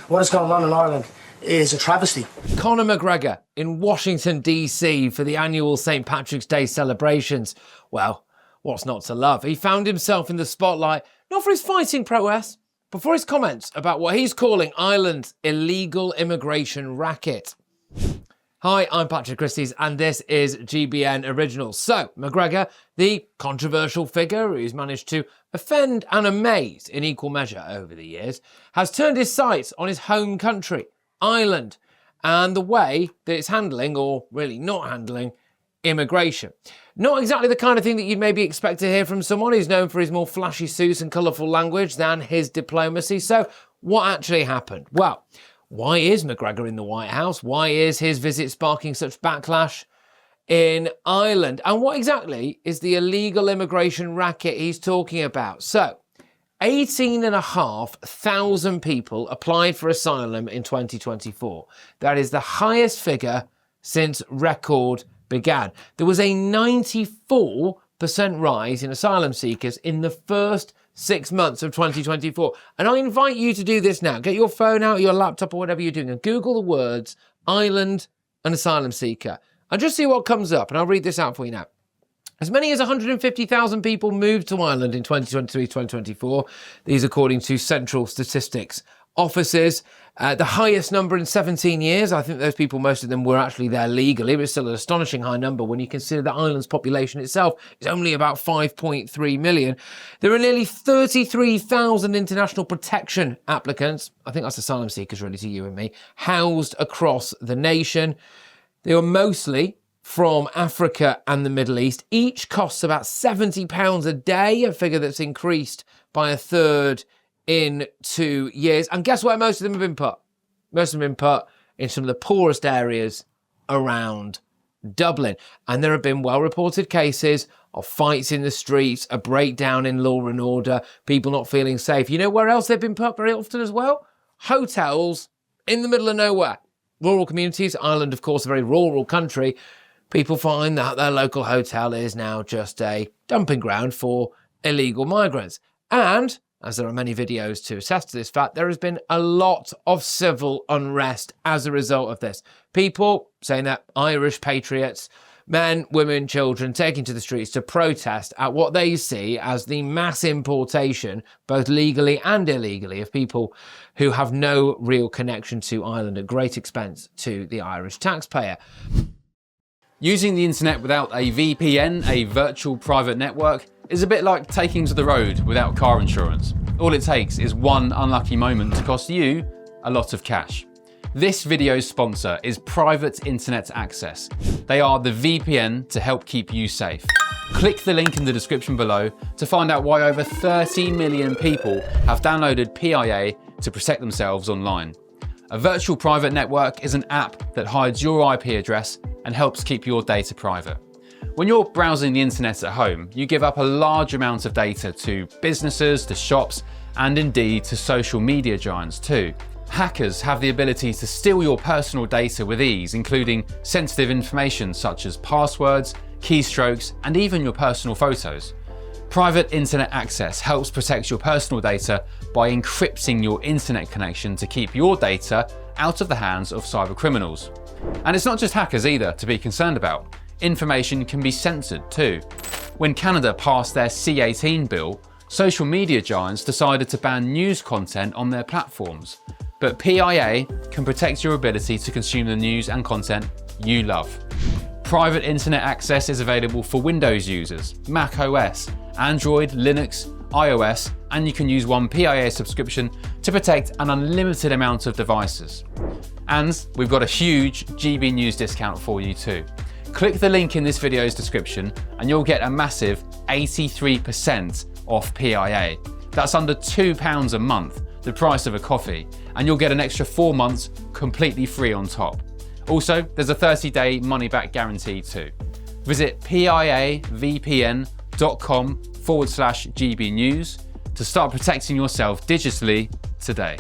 What is going on in Ireland is a travesty. Conor McGregor in Washington D.C. for the annual St. Patrick's Day celebrations. Well, what's not to love? He found himself in the spotlight, not for his fighting prowess, but for his comments about what he's calling Ireland's illegal immigration racket. Hi, I'm Patrick Christie's and this is GBN Originals. So, McGregor, the controversial figure who's managed to offend and amaze in equal measure over the years, has turned his sights on his home country, Ireland, and the way that it's handling, or really not handling, immigration. Not exactly the kind of thing that you'd maybe expect to hear from someone who's known for his more flashy suits and colourful language than his diplomacy. So, what actually happened? Well, why is McGregor in the White House? Why is his visit sparking such backlash in Ireland? And what exactly is the illegal immigration racket he's talking about? So, 18,500 people applied for asylum in 2024. That is the highest figure since record began. There was a 94% rise in asylum seekers in the first 6 months of 2024. And I invite you to do this now. Get your phone out, your laptop or whatever you're doing and Google the words Ireland and asylum seeker and just see what comes up. And I'll read this out for you now. As many as 150,000 people moved to Ireland in 2023-2024. These according to Central Statistics Offices. The highest number in 17 years. I think those people, most of them were actually there legally, but it's still an astonishing high number when you consider that Ireland's population itself is only about 5.3 million. There are nearly 33,000 international protection applicants, I think that's asylum seekers really to you and me, housed across the nation. They were mostly from Africa and the Middle East. Each costs about £70 a day, a figure that's increased by a third in 2 years. And guess where most of them have been put? Most of them have been put in some of the poorest areas around Dublin. And there have been well-reported cases of fights in the streets, a breakdown in law and order, people not feeling safe. You know where else they've been put very often as well? Hotels in the middle of nowhere. Rural communities. Ireland, of course, a very rural country. People find that their local hotel is now just a dumping ground for illegal migrants. And as there are many videos to attest to this fact, there has been a lot of civil unrest as a result of this. People saying that Irish patriots, men, women, children, taking to the streets to protest at what they see as the mass importation, both legally and illegally, of people who have no real connection to Ireland at great expense to the Irish taxpayer. Using the internet without a VPN, a virtual private network, is a bit like taking to the road without car insurance. All it takes is one unlucky moment to cost you a lot of cash. This video's sponsor is Private Internet Access. They are the VPN to help keep you safe. Click the link in the description below to find out why over 30 million people have downloaded PIA to protect themselves online. A virtual private network is an app that hides your IP address and helps keep your data private. When you're browsing the internet at home, you give up a large amount of data to businesses, to shops, and indeed to social media giants too. Hackers have the ability to steal your personal data with ease, including sensitive information such as passwords, keystrokes, and even your personal photos. Private Internet Access helps protect your personal data by encrypting your internet connection to keep your data out of the hands of cyber criminals. And it's not just hackers either to be concerned about. Information can be censored too. When Canada passed their C-18 bill, social media giants decided to ban news content on their platforms. But PIA can protect your ability to consume the news and content you love. Private Internet Access is available for Windows users, Mac OS, Android, Linux, iOS, and you can use one PIA subscription to protect an unlimited amount of devices. And we've got a huge GB News discount for you too. Click the link in this video's description and you'll get a massive 83% off PIA. That's under £2 a month, the price of a coffee, and you'll get an extra 4 months completely free on top. Also, there's a 30-day money-back guarantee too. Visit piavpn.com/GB News to start protecting yourself digitally today.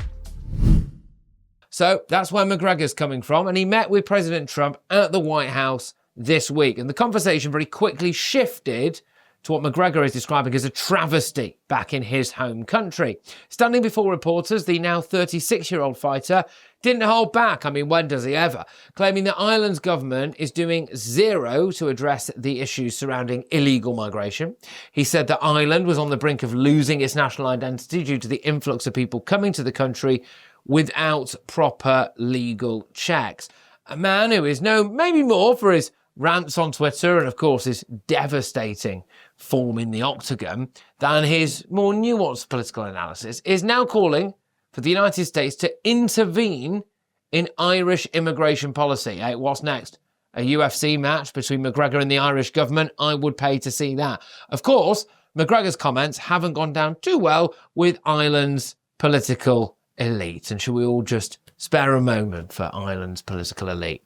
So that's where McGregor's coming from, and he met with President Trump at the White House this week. And the conversation very quickly shifted to what McGregor is describing as a travesty back in his home country. Standing before reporters, the now 36-year-old fighter didn't hold back. I mean, when does he ever? Claiming that Ireland's government is doing zero to address the issues surrounding illegal migration. He said that Ireland was on the brink of losing its national identity due to the influx of people coming to the country without proper legal checks. A man who is known maybe more for his rants on Twitter and, of course, his devastating form in the octagon than his more nuanced political analysis, is now calling for the United States to intervene in Irish immigration policy. Hey, what's next? A UFC match between McGregor and the Irish government? I would pay to see that. Of course, McGregor's comments haven't gone down too well with Ireland's political elite. And shall we all just spare a moment for Ireland's political elite?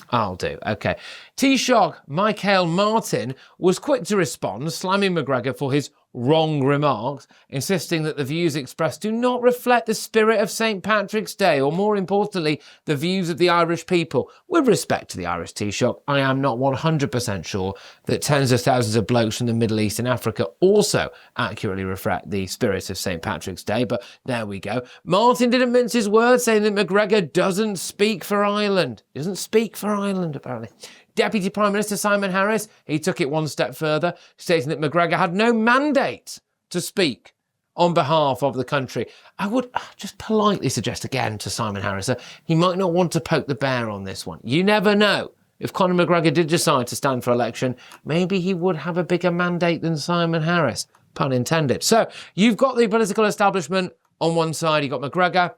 I'll do. Okay. Taoiseach Michael Martin was quick to respond, slamming McGregor for his wrong remarks, insisting that the views expressed do not reflect the spirit of St. Patrick's Day, or more importantly, the views of the Irish people. With respect to the Irish Taoiseach, I am not 100% sure that tens of thousands of blokes from the Middle East and Africa also accurately reflect the spirit of St. Patrick's Day, but there we go. Martin didn't mince his words, saying that McGregor doesn't speak for Ireland. He doesn't speak for Ireland, apparently. Deputy Prime Minister Simon Harris, he took it one step further, stating that McGregor had no mandate to speak on behalf of the country. I would just politely suggest again to Simon Harris that he might not want to poke the bear on this one. You never know. If Conor McGregor did decide to stand for election, maybe he would have a bigger mandate than Simon Harris, pun intended. So you've got the political establishment on one side, you've got McGregor,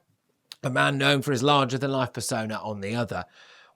a man known for his larger-than-life persona, on the other.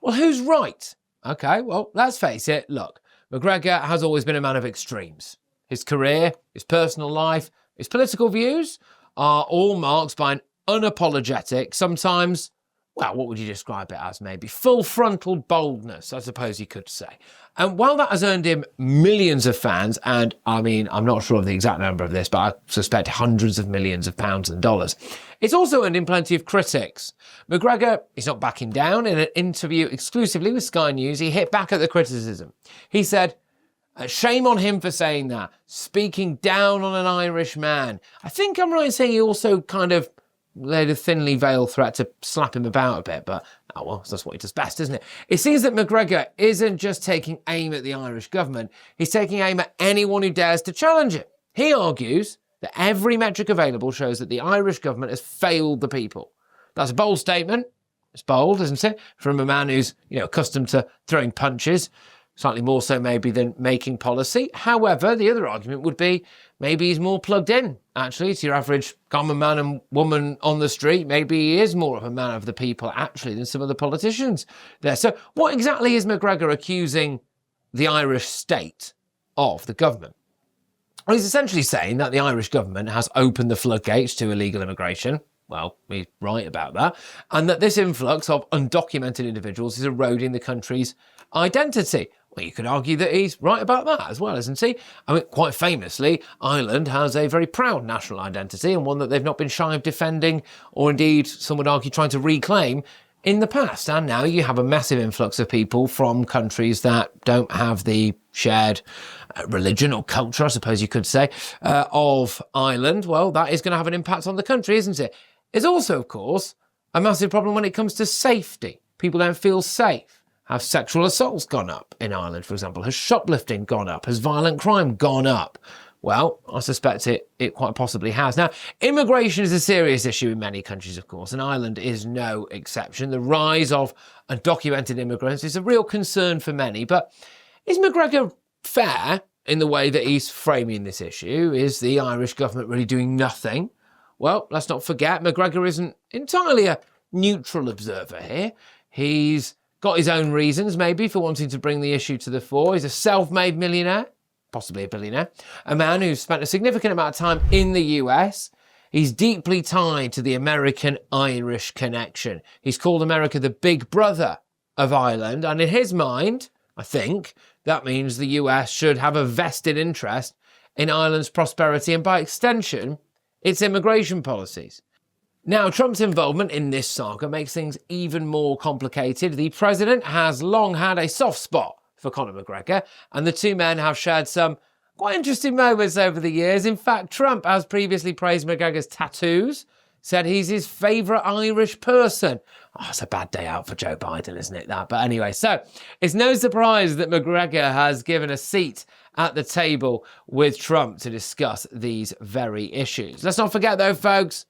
Well, who's right? Okay, well, let's face it. Look, McGregor has always been a man of extremes. His career, his personal life, his political views are all marked by an unapologetic, sometimes, well, what would you describe it as? Maybe full-frontal boldness, I suppose you could say. And while that has earned him millions of fans, and I mean, I'm not sure of the exact number of this, but I suspect hundreds of millions of pounds and dollars, it's also earned him plenty of critics. McGregor is not backing down. In an interview exclusively with Sky News, he hit back at the criticism. He said, shame on him for saying that, speaking down on an Irish man. I think I'm right in saying he also kind of laid a thinly veiled threat to slap him about a bit, but oh well, that's what he does best, isn't it? It seems that McGregor isn't just taking aim at the Irish government, he's taking aim at anyone who dares to challenge it. He argues that every metric available shows that the Irish government has failed the people. That's a bold statement. It's bold, isn't it? From a man who's, accustomed to throwing punches, slightly more so maybe than making policy. However, the other argument would be maybe he's more plugged in, actually, to your average common man and woman on the street. Maybe he is more of a man of the people, actually, than some of the politicians there. So what exactly is McGregor accusing the Irish state of, the government? Well, he's essentially saying that the Irish government has opened the floodgates to illegal immigration. Well, he's right about that. And that this influx of undocumented individuals is eroding the country's identity. Well, you could argue that he's right about that as well, isn't he? I mean, quite famously, Ireland has a very proud national identity, and one that they've not been shy of defending, or indeed, some would argue, trying to reclaim in the past. And now you have a massive influx of people from countries that don't have the shared religion or culture, I suppose you could say, of Ireland. Well, that is going to have an impact on the country, isn't it? It's also, of course, a massive problem when it comes to safety. People don't feel safe. Have sexual assaults gone up in Ireland, for example? Has shoplifting gone up? Has violent crime gone up? Well, I suspect it quite possibly has. Now, immigration is a serious issue in many countries, of course, and Ireland is no exception. The rise of undocumented immigrants is a real concern for many, but is McGregor fair in the way that he's framing this issue? Is the Irish government really doing nothing? Well, let's not forget, McGregor isn't entirely a neutral observer here. He's got his own reasons, maybe, for wanting to bring the issue to the fore. He's a self-made millionaire, possibly a billionaire, a man who's spent a significant amount of time in the US. He's deeply tied to the American-Irish connection. He's called America the big brother of Ireland, and in his mind, I think, that means the US should have a vested interest in Ireland's prosperity and, by extension, its immigration policies. Now, Trump's involvement in this saga makes things even more complicated. The president has long had a soft spot for Conor McGregor, and the two men have shared some Quite interesting moments over the years. In fact, Trump has previously praised McGregor's tattoos, said he's his favourite Irish person. Oh, it's a bad day out for Joe Biden, isn't it, that? But anyway, so it's no surprise that McGregor has given a seat at the table with Trump to discuss these very issues. Let's not forget, though, folks,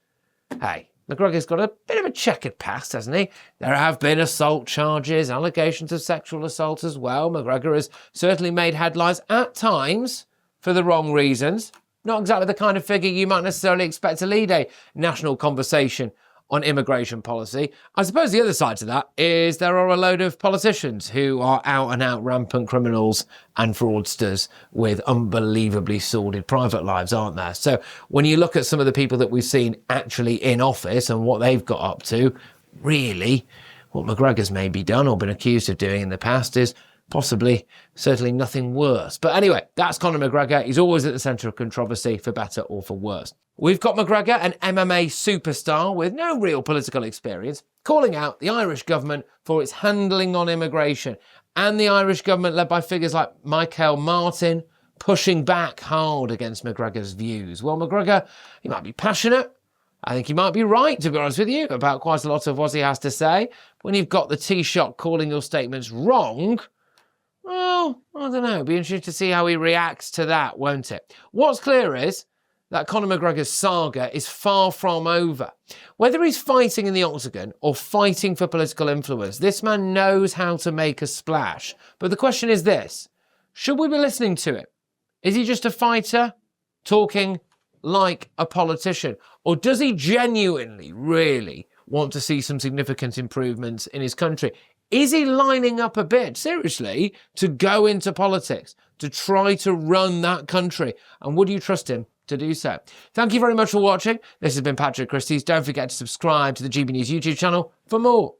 hey, McGregor's got a bit of a checkered past, hasn't he? There have been assault charges, allegations of sexual assault as well. McGregor has certainly made headlines at times for the wrong reasons. Not exactly the kind of figure you might necessarily expect to lead a national conversation on immigration policy. I suppose the other side to that is there are a load of politicians who are out and out rampant criminals and fraudsters with unbelievably sordid private lives, aren't there? So when you look at some of the people that we've seen actually in office and what they've got up to, really, what McGregor's maybe done or been accused of doing in the past is possibly, certainly nothing worse. But anyway, that's Conor McGregor. He's always at the centre of controversy, for better or for worse. We've got McGregor, an MMA superstar with no real political experience, calling out the Irish government for its handling on immigration, and the Irish government, led by figures like Michael Martin, pushing back hard against McGregor's views. Well, McGregor, he might be passionate. I think he might be right, to be honest with you, about quite a lot of what he has to say. When you've got the Taoiseach calling your statements wrong, well, I don't know. It'll be interesting to see how he reacts to that, won't it? What's clear is that Conor McGregor's saga is far from over. Whether he's fighting in the octagon or fighting for political influence, this man knows how to make a splash. But the question is this: should we be listening to him? Is he just a fighter talking like a politician? Or does he genuinely, really want to see some significant improvements in his country? Is he lining up a bit, seriously, to go into politics, to try to run that country? And would you trust him to do so? Thank you very much for watching. This has been Patrick Christie's. Don't forget to subscribe to the GB News YouTube channel for more.